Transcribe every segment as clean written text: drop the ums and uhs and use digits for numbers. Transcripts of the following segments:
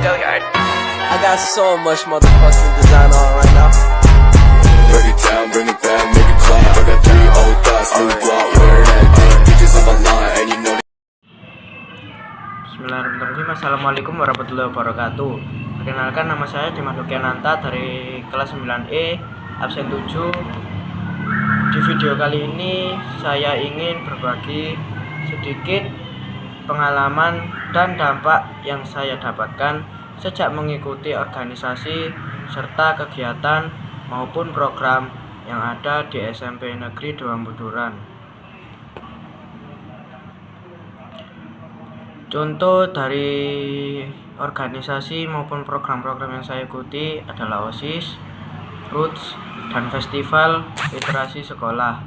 I got so much motherfucking design on right now. Break it down, bring it back, make it clap. I got 3 old thoughts, new block, wear that thing. Bitches on my line, and you know. Bismillahirrahmanirrahim. Assalamualaikum warahmatullahi wabarakatuh. Perkenalkan, nama saya Dimas Lukiananta dari kelas 9E absen 7. Di video kali ini saya ingin berbagi sedikit pengalaman dan dampak yang saya dapatkan sejak mengikuti organisasi serta kegiatan maupun program yang ada di SMP Negeri Doambuduran. Contoh dari organisasi maupun program-program yang saya ikuti adalah OSIS, Roots, dan Festival Literasi Sekolah.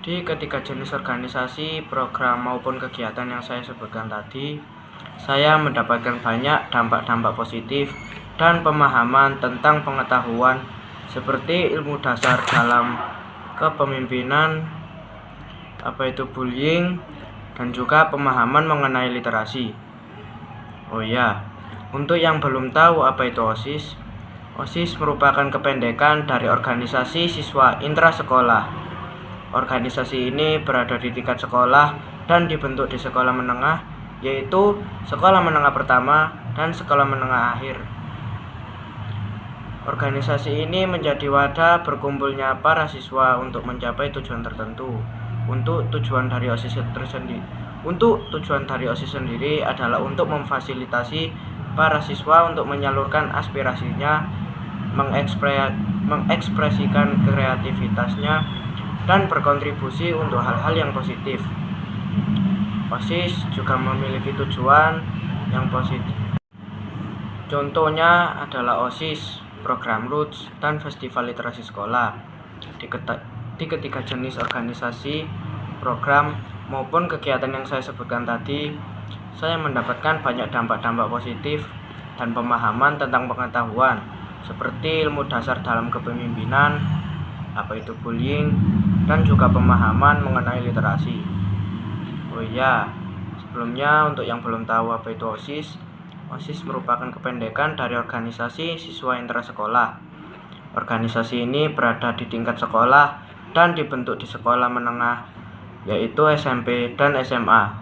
Di ketiga jenis organisasi, program maupun kegiatan yang saya sebutkan tadi, saya mendapatkan banyak dampak-dampak positif dan pemahaman tentang pengetahuan seperti ilmu dasar dalam kepemimpinan, bullying, dan juga pemahaman mengenai literasi. Oh ya, untuk yang belum tahu apa itu OSIS, OSIS merupakan kependekan dari Organisasi Siswa Intrasekolah. Organisasi ini berada di tingkat sekolah dan dibentuk di sekolah menengah, yaitu sekolah menengah pertama dan sekolah menengah akhir. Organisasi ini menjadi wadah berkumpulnya para siswa untuk mencapai tujuan tertentu. Untuk tujuan dari OSIS sendiri adalah untuk memfasilitasi para siswa untuk menyalurkan aspirasinya, mengekspresikan kreativitasnya, dan berkontribusi untuk hal-hal yang positif. OSIS juga memiliki tujuan yang positif. Contohnya adalah OSIS, program Roots, dan Festival Literasi Sekolah. Di ketiga jenis organisasi, program, maupun kegiatan yang saya sebutkan tadi, saya mendapatkan banyak dampak-dampak positif dan pemahaman tentang pengetahuan, seperti ilmu dasar dalam kepemimpinan, bullying, dan juga pemahaman mengenai literasi. Oh iya, sebelumnya untuk yang belum tahu apa itu OSIS, OSIS merupakan kependekan dari Organisasi Siswa Intrasekolah. Organisasi ini berada di tingkat sekolah dan dibentuk di sekolah menengah, yaitu SMP dan SMA.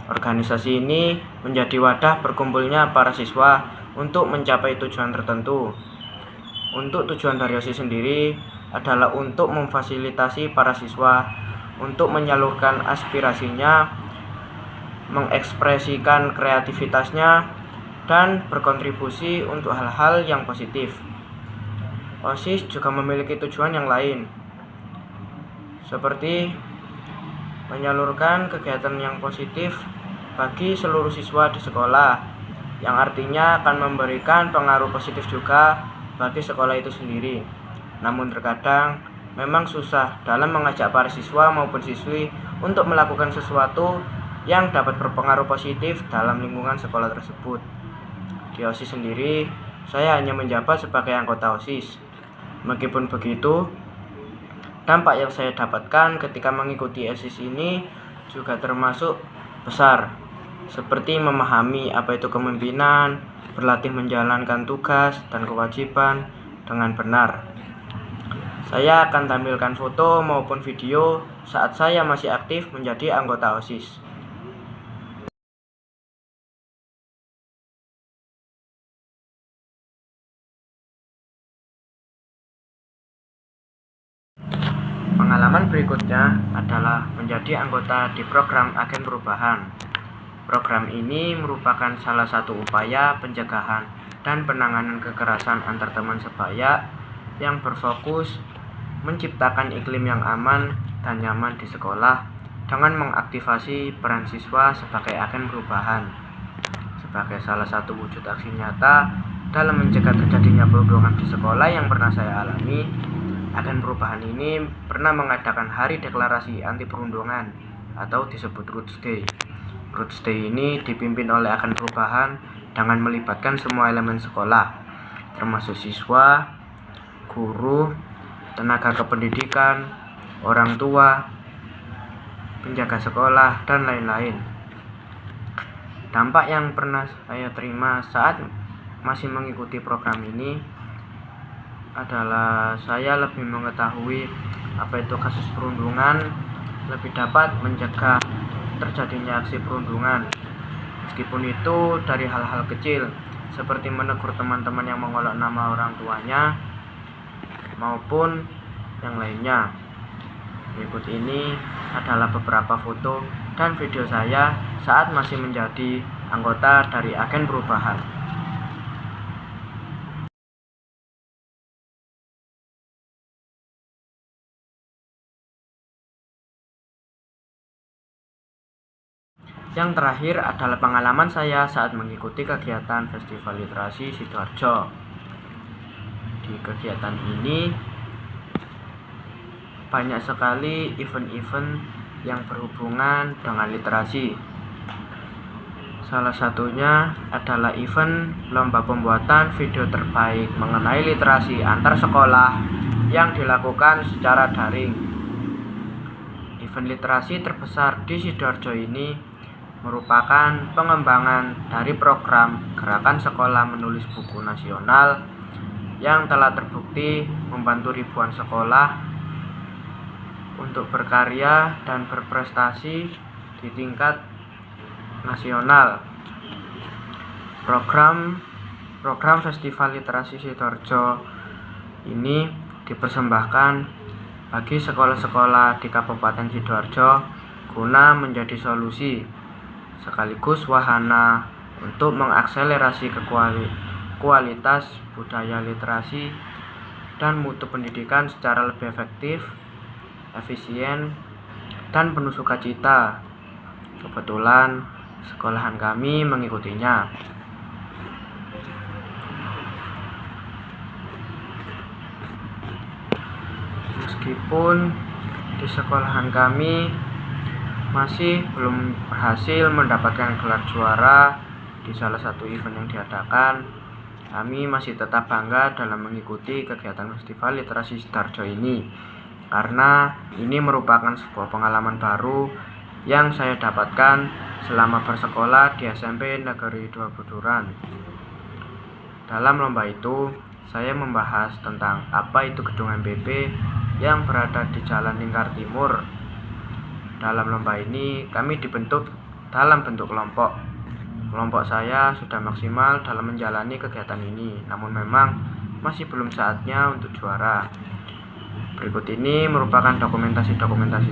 Organisasi ini menjadi wadah berkumpulnya para siswa untuk mencapai tujuan tertentu. Untuk tujuan dari OSIS sendiri adalah untuk memfasilitasi para siswa untuk menyalurkan aspirasinya, mengekspresikan kreativitasnya, dan berkontribusi untuk hal-hal yang positif. OSIS juga memiliki tujuan yang lain, seperti menyalurkan kegiatan yang positif bagi seluruh siswa di sekolah, yang artinya akan memberikan pengaruh positif juga bagi sekolah itu sendiri. Namun terkadang memang susah dalam mengajak para siswa maupun siswi untuk melakukan sesuatu yang dapat berpengaruh positif dalam lingkungan sekolah tersebut. Di OSIS sendiri, saya hanya menjabat sebagai anggota OSIS. Meskipun begitu, dampak yang saya dapatkan ketika mengikuti OSIS ini juga termasuk besar, seperti memahami apa itu kepemimpinan, berlatih menjalankan tugas dan kewajiban dengan benar. Saya akan tampilkan foto maupun video saat saya masih aktif menjadi anggota OSIS. Pengalaman berikutnya adalah menjadi anggota di program Agen Perubahan. Program ini merupakan salah satu upaya pencegahan dan penanganan kekerasan antar teman sebaya yang berfokus menciptakan iklim yang aman dan nyaman di sekolah dengan mengaktifasi peran siswa sebagai agen perubahan. Sebagai salah satu wujud aksi nyata dalam mencegah terjadinya perundungan di sekolah yang pernah saya alami, agen perubahan ini pernah mengadakan Hari Deklarasi Anti Perundungan atau disebut Roots Day. Roots Day ini dipimpin oleh agen perubahan dengan melibatkan semua elemen sekolah, termasuk siswa, guru, tenaga kependidikan, orang tua, penjaga sekolah, dan lain-lain. Dampak yang pernah saya terima saat masih mengikuti program ini adalah saya lebih mengetahui apa itu kasus perundungan, lebih dapat mencegah terjadinya aksi perundungan. Meskipun itu dari hal-hal kecil seperti menegur teman-teman yang mengolok nama orang tuanya maupun yang lainnya. Berikut ini adalah beberapa foto dan video saya saat masih menjadi anggota dari agen perubahan. Yang terakhir adalah pengalaman saya saat mengikuti kegiatan Festival Literasi Sidoarjo. Di kegiatan ini banyak sekali event-event yang berhubungan dengan literasi. Salah satunya adalah event lomba pembuatan video terbaik mengenai literasi antar sekolah yang dilakukan secara daring. Event literasi terbesar di Sidoarjo ini merupakan pengembangan dari program Gerakan Sekolah Menulis Buku Nasional yang telah terbukti membantu ribuan sekolah untuk berkarya dan berprestasi di tingkat nasional. Program Festival Literasi Sidoarjo ini dipersembahkan bagi sekolah-sekolah di Kabupaten Sidoarjo guna menjadi solusi sekaligus wahana untuk mengakselerasi kualitas budaya literasi dan mutu pendidikan secara lebih efektif, efisien, dan penuh sukacita. Kebetulan sekolahan kami mengikutinya. Meskipun di sekolahan kami masih belum berhasil mendapatkan gelar juara di salah satu event yang diadakan, kami masih tetap bangga dalam mengikuti kegiatan Festival Literasi Sidoarjo ini, karena ini merupakan sebuah pengalaman baru yang saya dapatkan selama bersekolah di SMP Negeri 2 Buduran. Dalam lomba itu, saya membahas tentang apa itu gedung MPP yang berada di Jalan Lingkar Timur. Dalam lomba ini, kami dibentuk dalam bentuk kelompok. Kelompok saya sudah maksimal dalam menjalani kegiatan ini, namun memang masih belum saatnya untuk juara. Berikut ini merupakan dokumentasi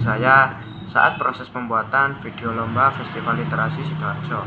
saya saat proses pembuatan video lomba Festival Literasi Sidoarjo.